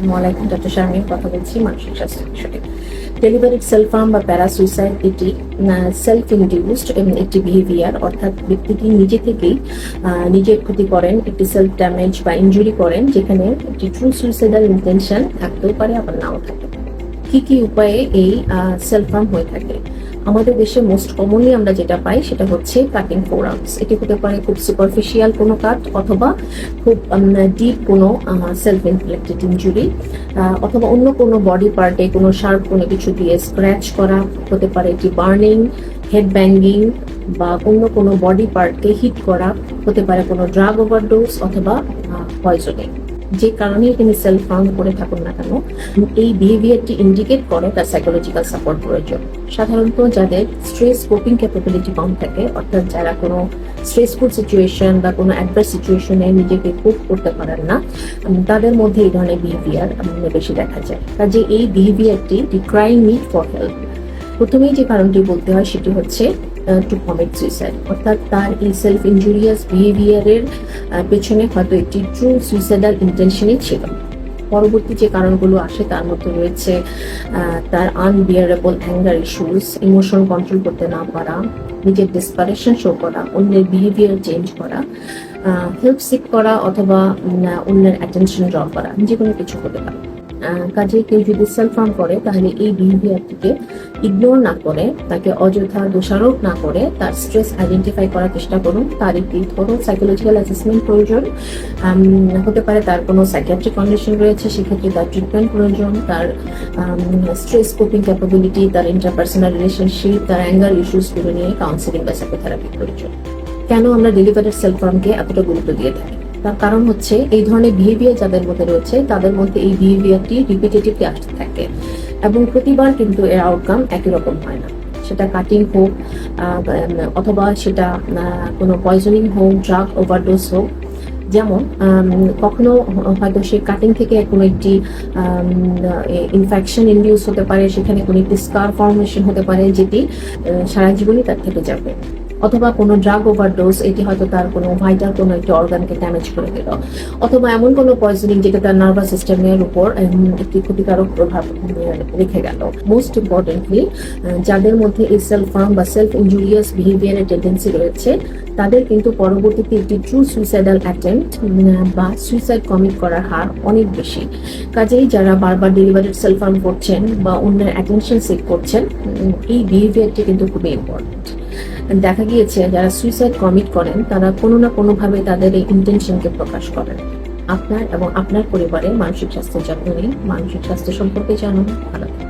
আসসালামু আলাইকুম, ডক্টর শারমিন কথা বলছি মানসিক স্বাস্থ্য বিষয়ে। ডেলিভারিড সেলফ হার্ম বা প্যারাসুইসাইড এটি সেলফ ইনডিউসড একটি বিহেভিয়ার, অর্থাৎ ব্যক্তিটি নিজে থেকেই নিজের ক্ষতি করেন, একটি সেলফ ড্যামেজ বা ইনজুরি করেন, যেখানে একটি ট্রু সুইসাইডাল ইন্টেনশন থাকতেও পারে আবার নাও থাকে। কি কি উপায়ে এই সেলফ হার্ম হয়ে থাকে? আমাদের দেশে মোস্ট কমনলি আমরা যেটা পাই সেটা হচ্ছে কাটিং ফোরআর্মস। এটি হতে পারে খুব সুপারফিশিয়াল কোনো কাট, অথবা খুব ডিপ কোনো সেলফ ইনফ্লিক্টেড ইনজুরি, অথবা অন্য কোনো বডি পার্টে কোনো শার্প কোনো কিছু দিয়ে স্ক্র্যাচ করা হতে পারে। এটি বার্নিং, হেড ব্যাঙ্গিং বা অন্য কোনো বডি পার্টকে হিট করা হতে পারে, কোনো ড্রাগ ওভারডোজ অথবা পয়জনিং। যে কারণেই তিনি সেলফ হার্ম করে থাকুন না কেন, এই বিহেভিয়ারটি ইন্ডিকেট করে তার সাইকোলজিক্যাল সাপোর্ট প্রয়োজন। সাধারণত যাদের স্ট্রেস কোপিং ক্যাপাবিলিটি কম থাকে, অর্থাৎ যারা কোনো স্ট্রেসফুল সিচুয়েশন বা কোনো অ্যাডভার্স সিচুয়েশনে নিজেকে কোপ করতে পারেন না, তাদের মধ্যে এই ধরনের বিহেভিয়ার বেশি দেখা যায়। কাজে এই বিহেভিয়ারটি ক্রাইং নিড ফর হেল্প। প্রথমেই যে কারণটি বলতে হয় সেটি হচ্ছে টু কমিট সুইসাইড, অর্থাৎ তার এই সেলফ ইনজুরিয়াস বিহেভিয়ারের পেছনে হয়তো একটি ট্রু সুইসাইডাল ইন্টেনশনই ছিল। পরবর্তী যে কারণগুলো আসে তার মধ্যে রয়েছে তার unbearable anger issues, emotion control করতে না পারা, নিজের ডেসপারেশন শো করা, অন্যের বিহেভিয়ার চেঞ্জ করা, হেল্প সিক করা, অথবা অন্যের অ্যাটেনশন ড্র করা, যে কোনো কিছু হতে পারে। কাজে কেউ যদি সেলফ হার্ম করে তাহলে এই বিহেভিয়ারটিকে ইগনোর না করে, তাকে অযথা দোষারোপ না করে তার স্ট্রেস আইডেন্টিফাই করার চেষ্টা করুন। তার একটি থরো সাইকোলজিক্যাল অ্যাসেসমেন্ট প্রয়োজন হতে পারে। তার কোনো সাইকিয়াট্রিক কন্ডিশন রয়েছে, সেক্ষেত্রে তার ট্রিটমেন্ট প্রয়োজন। তার স্ট্রেস কোপিং ক্যাপাবিলিটি, তার ইন্টারপার্সোনাল রিলেশনশিপ, তার অ্যাঙ্গার ইস্যুসগুলো নিয়ে কাউন্সিলিং বা সাইকোথেরাপি প্রয়োজন। কেন আমরা ডেলিভারিড সেলফ হার্মকে এতটা গুরুত্ব দিয়ে থাকি? তার কারণ হচ্ছে এই ধরনের বিহেভিয়ার যাদের মধ্যে রয়েছে তাদের মধ্যে এই বিহেভিয়ারটি রিপিটেটিভলি আসতে থাকে, এবং প্রতিবার কিন্তু এর আউটকাম একই রকম হয় না। সেটা কাটিং হোক, অথবা সেটা কোনো পয়জনিং হোক, ড্রাগ ওভারডোজ হোক। যেমন কখনো হয়তো সে কাটিং থেকে কোনো একটি ইনফেকশন ইনডিউস হতে পারে, সেখানে কোনো একটি স্কার ফর্মেশন হতে পারে যেটি সারা জীবনই তার থেকে যাবে। অথবা কোনো ড্রাগ ওভারডোজ, এটি হয়তো তার কোনো ভাইটাল কোনো একটি অর্গানকে ড্যামেজ করে দিল। অথবা এমন কোনো পয়জনিং যেটা তার নার্ভাস সিস্টেমের উপর একটি ক্ষতিকারক প্রভাব রেখে গেল। মোস্ট ইম্পর্টেন্টলি, যাদের মধ্যে এই সেলফ হার্ম বা সেলফ ইনজুরিয়াস বিহেভিয়ারের টেন্ডেন্সি রয়েছে তাদের কিন্তু পরবর্তীতে একটি ট্রু সুইসাইডাল অ্যাটেম্পট বা সুইসাইড কমিট করার হার অনেক বেশি। কাজেই যারা বারবার ডেলিভারিড সেলফ হার্ম করছেন বা অন্যের অ্যাটেনশন সিক করছেন, এই বিহেভিয়ারটি কিন্তু খুবই ইম্পর্টেন্ট। দেখা গিয়েছে যারা সুইসাইড কমিট করেন তারা কোনো না কোনোভাবে তাদের এই ইন্টেনশনকে প্রকাশ করেন। আপনার এবং আপনার পরিবারের মানসিক স্বাস্থ্যের যত্ন নিন, মানসিক স্বাস্থ্য সম্পর্কে জানুন। ভালো থাকুন।